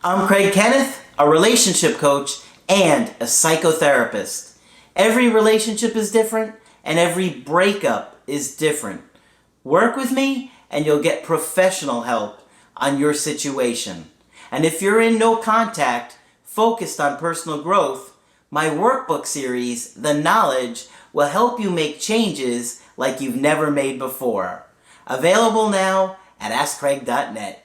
I'm Craig Kenneth, a relationship coach and a psychotherapist. Every relationship is different and every breakup is different. Work with me and you'll get professional help on your situation. And if you're in no contact, focused on personal growth, my workbook series, The Knowledge, will help you make changes like you've never made before. Available now at AskCraig.net.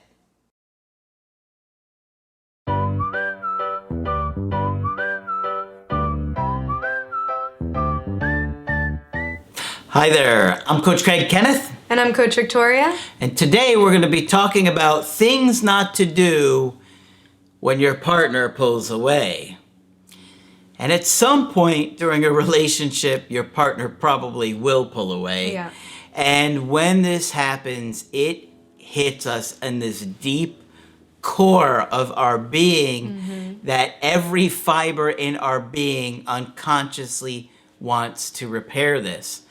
Hi there, I'm Coach Craig Kenneth. And I'm Coach Victoria. And today we're going to be talking about things not to do when your partner pulls away. And at some point during a relationship, your partner probably will pull away. Yeah. And when this happens, it hits us in this deep core of our being that every fiber in our being unconsciously wants to repair this.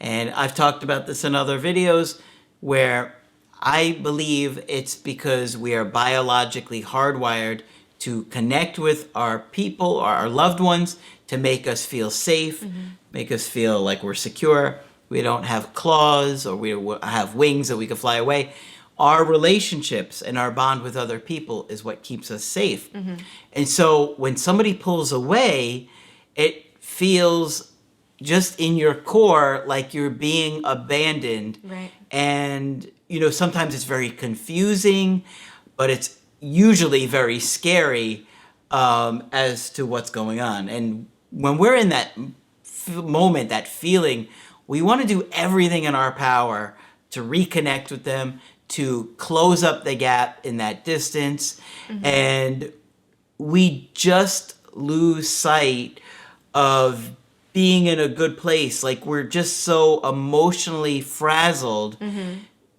And I've talked about this in other videos where I believe it's because we are biologically hardwired to connect with our people or our loved ones to make us feel safe, make us feel like we're secure. We don't have claws or we have wings that we can fly away. Our relationships and our bond with other people is what keeps us safe. And so when somebody pulls away, it feels just in your core like you're being abandoned. Right. And, sometimes it's very confusing, but it's usually very scary as to what's going on. And when we're in that moment, that feeling, we want to do everything in our power to reconnect with them, to close up the gap in that distance. And we just lose sight of being in a good place. Like we're just so emotionally frazzled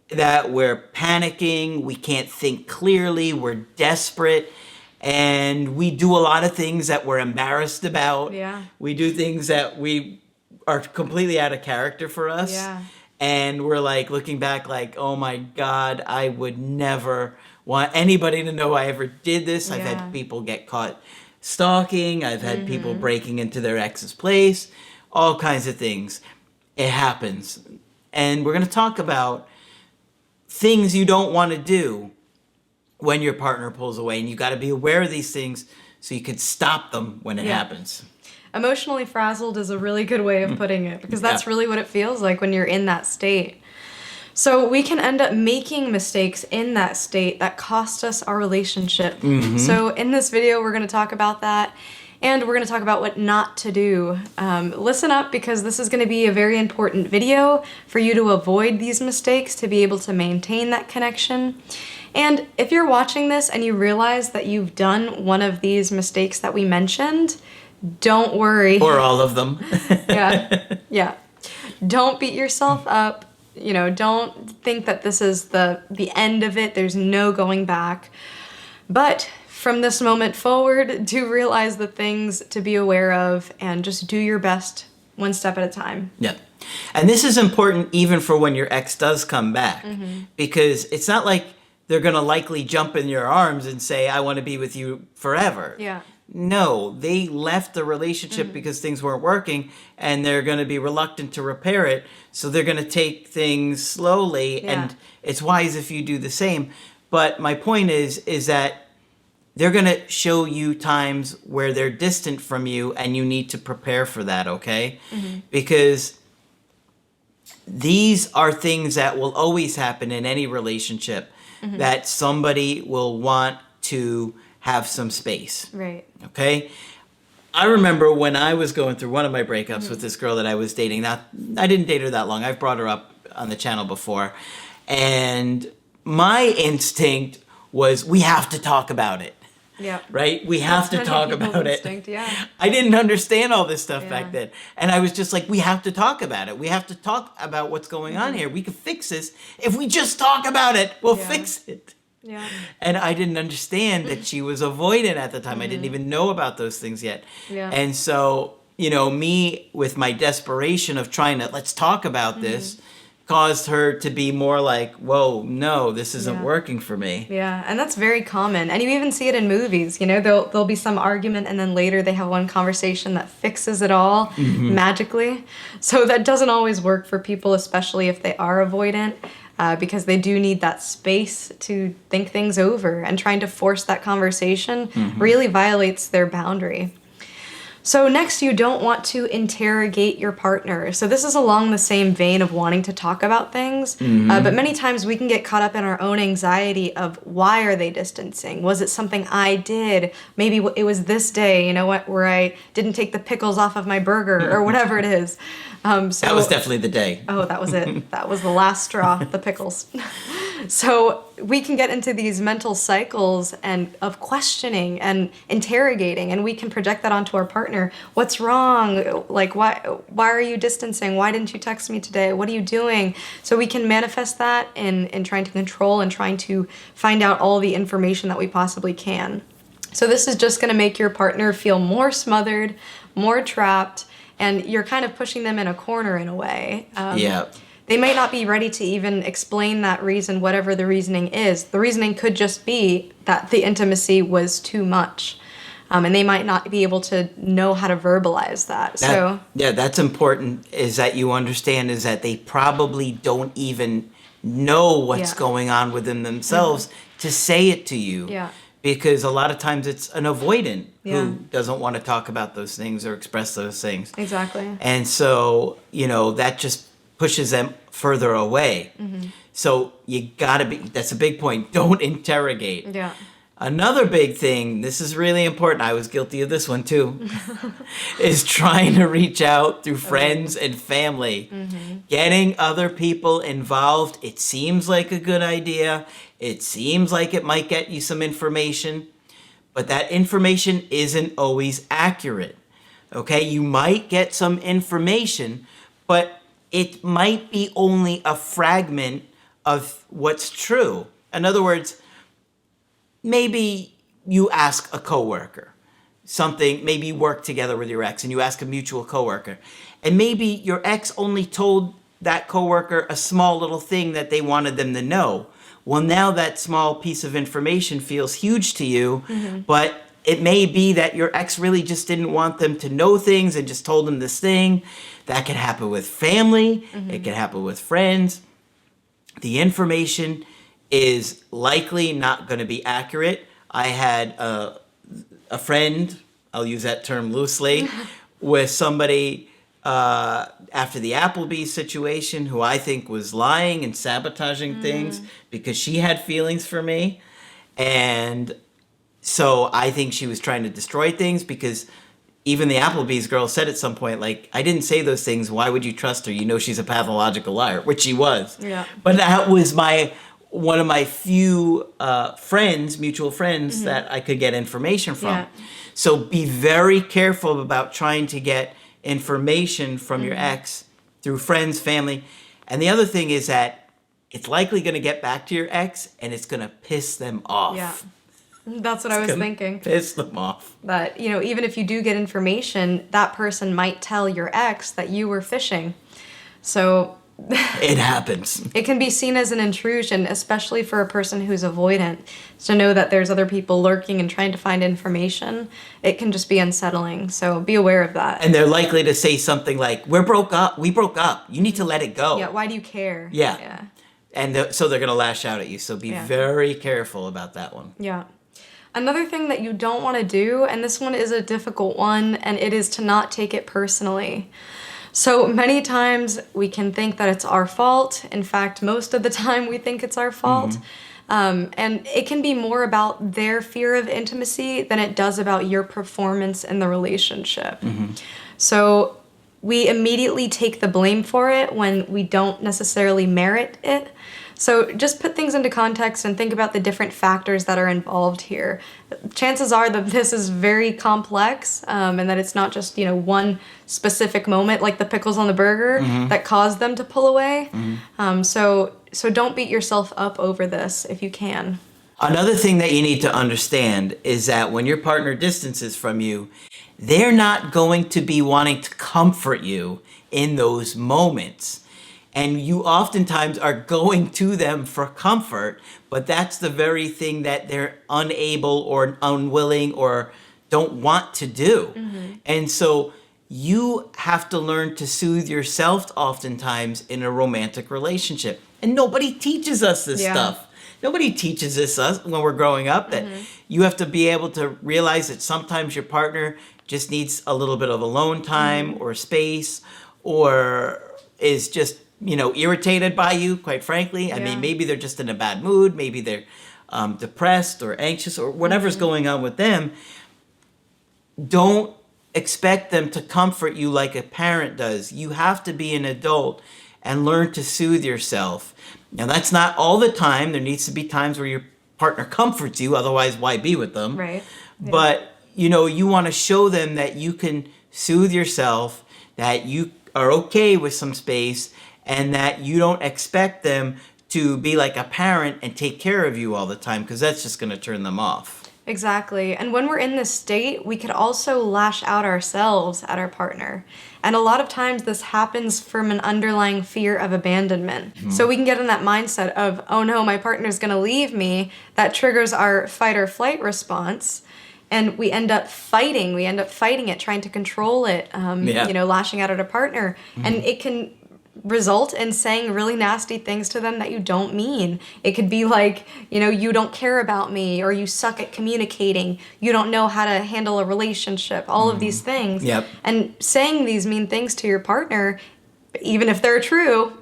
that we're panicking, we can't think clearly, we're desperate, and we do a lot of things that we're embarrassed about. Yeah. We do things that we are completely out of character for us. Yeah. And we're like looking back like, oh my God, I would never want anybody to know I ever did this. I've Yeah. had people get caught stalking. I've had people breaking into their ex's place, all kinds of things. It happens. And we're going to talk about things you don't want to do when your partner pulls away. And you got to be aware of these things so you can stop them when it happens. Emotionally frazzled is a really good way of putting it because that's really what it feels like when you're in that state. So we can end up making mistakes in that state that cost us our relationship. So in this video, we're going to talk about that, and we're going to talk about what not to do. Listen up, because this is going to be a very important video for you to avoid these mistakes, to be able to maintain that connection. And if you're watching this and you realize that you've done one of these mistakes that we mentioned, don't worry. Or all of them. Yeah. Don't beat yourself up. Don't think that this is the end of it. There's no going back. But from this moment forward, do realize the things to be aware of and just do your best one step at a time. Yeah. And this is important even for when your ex does come back, because it's not like they're going to likely jump in your arms and say, I want to be with you forever. Yeah. No, they left the relationship because things weren't working, and they're going to be reluctant to repair it. So they're going to take things slowly, and it's wise if you do the same. But my point is that they're going to show you times where they're distant from you, and you need to prepare for that, okay? Because these are things that will always happen in any relationship, that somebody will want to have some space. Right. Okay? I remember when I was going through one of my breakups with this girl that I was dating. Now, I didn't date her that long. I've brought her up on the channel before. And my instinct was, we have to talk about it. Yeah. Right? We have to talk about it. Instinct, yeah. I didn't understand all this stuff back then. And I was just like, we have to talk about it. We have to talk about what's going on here. We can fix this. If we just talk about it, we'll fix it. Yeah. And I didn't understand that she was avoidant at the time. I didn't even know about those things yet. Yeah. And so, me with my desperation of trying to, let's talk about this, caused her to be more like, whoa, no, this isn't working for me. Yeah, and that's very common. And you even see it in movies, there'll be some argument and then later they have one conversation that fixes it all magically. So that doesn't always work for people, especially if they are avoidant, because they do need that space to think things over, and trying to force that conversation really violates their boundary. So next, you don't want to interrogate your partner. So this is along the same vein of wanting to talk about things, but many times we can get caught up in our own anxiety of why are they distancing? Was it something I did? Maybe it was this day, where I didn't take the pickles off of my burger or whatever it is. So, that was definitely the day. Oh, that was it. That was the last straw, the pickles. So we can get into these mental cycles and of questioning and interrogating, and we can project that onto our partner. What's wrong? Like, why are you distancing? Why didn't you text me today? What are you doing? So we can manifest that in trying to control and trying to find out all the information that we possibly can. So this is just going to make your partner feel more smothered, more trapped, and you're kind of pushing them in a corner in a way. They might not be ready to even explain that reason, whatever the reasoning is. The reasoning could just be that the intimacy was too much. And they might not be able to know how to verbalize that. That's important, is that you understand is that they probably don't even know what's going on within themselves to say it to you. Yeah. Because a lot of times it's an avoidant who doesn't want to talk about those things or express those things. Exactly. And so, that just pushes them further away. So you gotta that's a big point. Don't interrogate. Yeah. Another big thing, this is really important, I was guilty of this one too, is trying to reach out through friends and family. Getting other people involved, it seems like a good idea. It seems like it might get you some information, but that information isn't always accurate. Okay, you might get some information, but it might be only a fragment of what's true. In other words, maybe you ask a coworker something, maybe you work together with your ex and you ask a mutual coworker, and maybe your ex only told that coworker a small little thing that they wanted them to know. Well, now that small piece of information feels huge to you, but it may be that your ex really just didn't want them to know things and just told them this thing. That can happen with family. It can happen with friends. The information is likely not going to be accurate. I had a friend, I'll use that term loosely, with somebody after the Applebee's situation who I think was lying and sabotaging things because she had feelings for me. And so I think she was trying to destroy things, because even the Applebee's girl said at some point, like, I didn't say those things. Why would you trust her? She's a pathological liar, which she was. Yeah. But that was one of my few friends, mutual friends, that I could get information from. Yeah. So be very careful about trying to get information from your ex through friends, family. And the other thing is that it's likely going to get back to your ex and it's going to piss them off. Yeah. That's what I was thinking. Piss them off. That, even if you do get information, that person might tell your ex that you were fishing. So it happens. It can be seen as an intrusion, especially for a person who's avoidant. To know that there's other people lurking and trying to find information, it can just be unsettling. So be aware of that. And they're likely to say something like, we broke up. You need to let it go. Yeah, why do you care? Yeah. And so they're going to lash out at you. So be very careful about that one. Yeah. Another thing that you don't want to do, and this one is a difficult one, and it is to not take it personally. So many times we can think that it's our fault. In fact, most of the time we think it's our fault. And it can be more about their fear of intimacy than it does about your performance in the relationship. So we immediately take the blame for it when we don't necessarily merit it. So just put things into context and think about the different factors that are involved here. Chances are that this is very complex, and that it's not just, one specific moment like the pickles on the burger that caused them to pull away. So don't beat yourself up over this if you can. Another thing that you need to understand is that when your partner distances from you, they're not going to be wanting to comfort you in those moments. And you oftentimes are going to them for comfort, but that's the very thing that they're unable or unwilling or don't want to do. And so you have to learn to soothe yourself oftentimes in a romantic relationship. And nobody teaches us this stuff. Nobody teaches us when we're growing up that you have to be able to realize that sometimes your partner just needs a little bit of alone time or space, or is just, irritated by you, quite frankly. I mean, maybe they're just in a bad mood. Maybe they're depressed or anxious or whatever's going on with them. Don't expect them to comfort you like a parent does. You have to be an adult and learn to soothe yourself. Now, that's not all the time. There needs to be times where your partner comforts you. Otherwise, why be with them? Right. Yeah. But, you want to show them that you can soothe yourself, that you are okay with some space, and that you don't expect them to be like a parent and take care of you all the time, because that's just going to turn them off. Exactly. And when we're in this state, we could also lash out ourselves at our partner. And a lot of times this happens from an underlying fear of abandonment. So we can get in that mindset of, oh no, my partner's going to leave me. That triggers our fight or flight response. And we end up fighting. We end up fighting it, trying to control it, lashing out at a partner. And it can result in saying really nasty things to them that you don't mean. It could be like, you don't care about me, or you suck at communicating, you don't know how to handle a relationship, all of these things. Yep. And saying these mean things to your partner, even if they're true,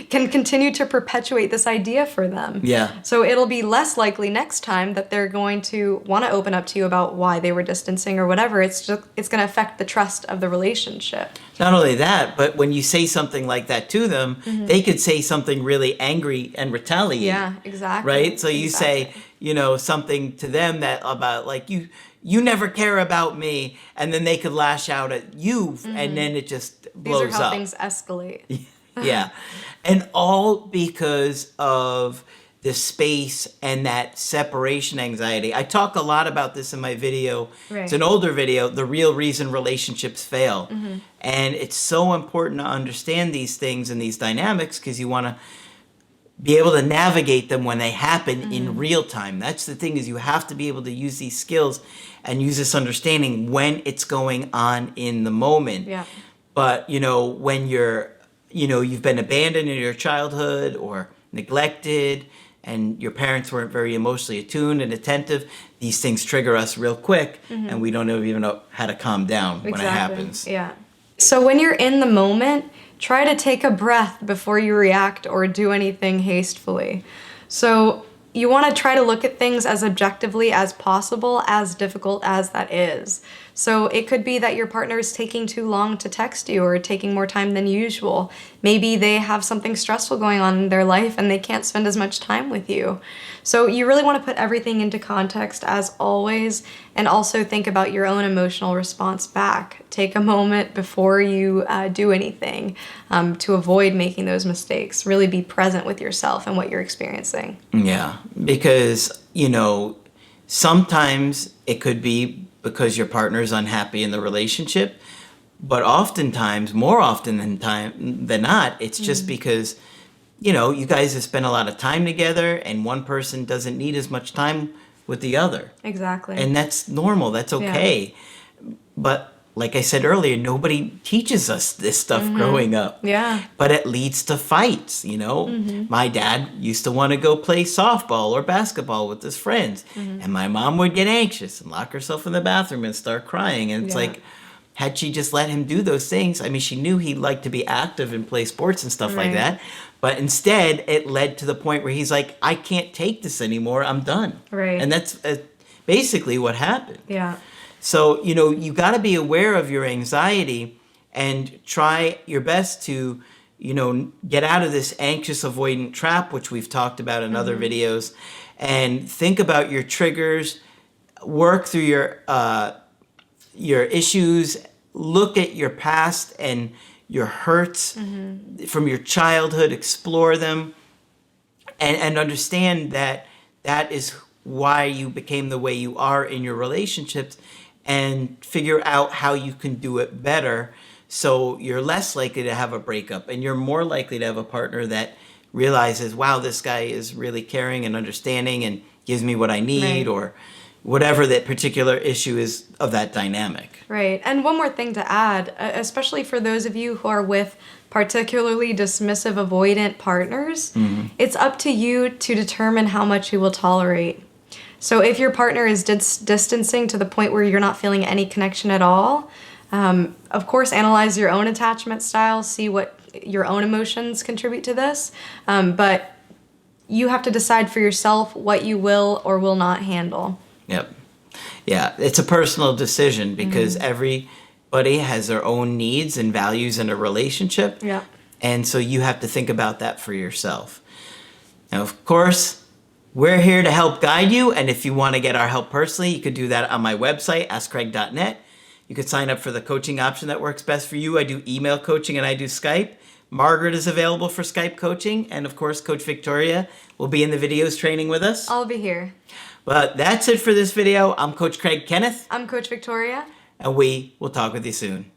can continue to perpetuate this idea for them. Yeah. So it'll be less likely next time that they're going to want to open up to you about why they were distancing or whatever. It's going to affect the trust of the relationship. Not only that, but when you say something like that to them, they could say something really angry and retaliate. Yeah, exactly. Right? So you say, something to them that about like you never care about me, and then they could lash out at you, and then it just blows up. These are how things escalate. Yeah. And all because of the space and that separation anxiety. I talk a lot about this in my video. Right. It's an older video, The Real Reason Relationships Fail. And it's so important to understand these things and these dynamics, because you want to be able to navigate them when they happen in real time. That's the thing, is you have to be able to use these skills and use this understanding when it's going on in the moment. Yeah. But, when you've been abandoned in your childhood or neglected, and your parents weren't very emotionally attuned and attentive, these things trigger us real quick, and we don't even know how to calm down when it happens. Yeah. So when you're in the moment, try to take a breath before you react or do anything hastily. So you want to try to look at things as objectively as possible, as difficult as that is. So it could be that your partner is taking too long to text you, or taking more time than usual. Maybe they have something stressful going on in their life and they can't spend as much time with you. So you really want to put everything into context, as always, and also think about your own emotional response back. Take a moment before you do anything to avoid making those mistakes. Really be present with yourself and what you're experiencing. Yeah, because, sometimes it could be because your partner is unhappy in the relationship, but oftentimes, more often than not, it's just because, you guys have spent a lot of time together, and one person doesn't need as much time with the other. Exactly. And that's normal. That's okay. Yeah. But like I said earlier, nobody teaches us this stuff growing up. Yeah. But it leads to fights, My dad used to want to go play softball or basketball with his friends. And my mom would get anxious and lock herself in the bathroom and start crying. And it's like, had she just let him do those things, I mean, she knew he'd like to be active and play sports and stuff like that. But instead, it led to the point where he's like, I can't take this anymore. I'm done. Right. And that's basically what happened. Yeah. So, you got to be aware of your anxiety and try your best to, get out of this anxious avoidant trap, which we've talked about in other videos, and think about your triggers, work through your issues, look at your past and your hurts from your childhood, explore them, and understand that that is why you became the way you are in your relationships, and figure out how you can do it better, So you're less likely to have a breakup, and you're more likely to have a partner that realizes, wow, this guy is really caring and understanding and gives me what I need, Right. or whatever that particular issue is of that dynamic. Right. And one more thing to add, especially for those of you who are with particularly dismissive, avoidant partners, it's up to you to determine how much you will tolerate. So if your partner is distancing to the point where you're not feeling any connection at all, of course, analyze your own attachment style, see what your own emotions contribute to this. But you have to decide for yourself what you will or will not handle. Yep. Yeah, it's a personal decision because everybody has their own needs and values in a relationship. Yep. And so you have to think about that for yourself. Now, of course, we're here to help guide you. And if you want to get our help personally, you could do that on my website, askcraig.net. You could sign up for the coaching option that works best for you. I do email coaching and I do Skype. Margaret is available for Skype coaching. And of course, Coach Victoria will be in the videos training with us. I'll be here. But that's it for this video. I'm Coach Craig Kenneth. I'm Coach Victoria. And we will talk with you soon.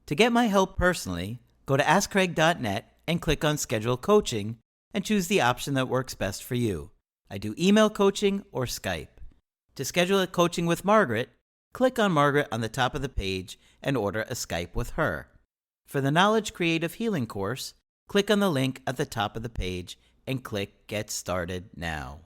To get my help personally, go to askcraig.net and click on Schedule Coaching and choose the option that works best for you. I do email coaching or Skype. To schedule a coaching with Margaret, click on Margaret on the top of the page and order a Skype with her. For the Knowledge Creative Healing course, click on the link at the top of the page and click Get Started Now.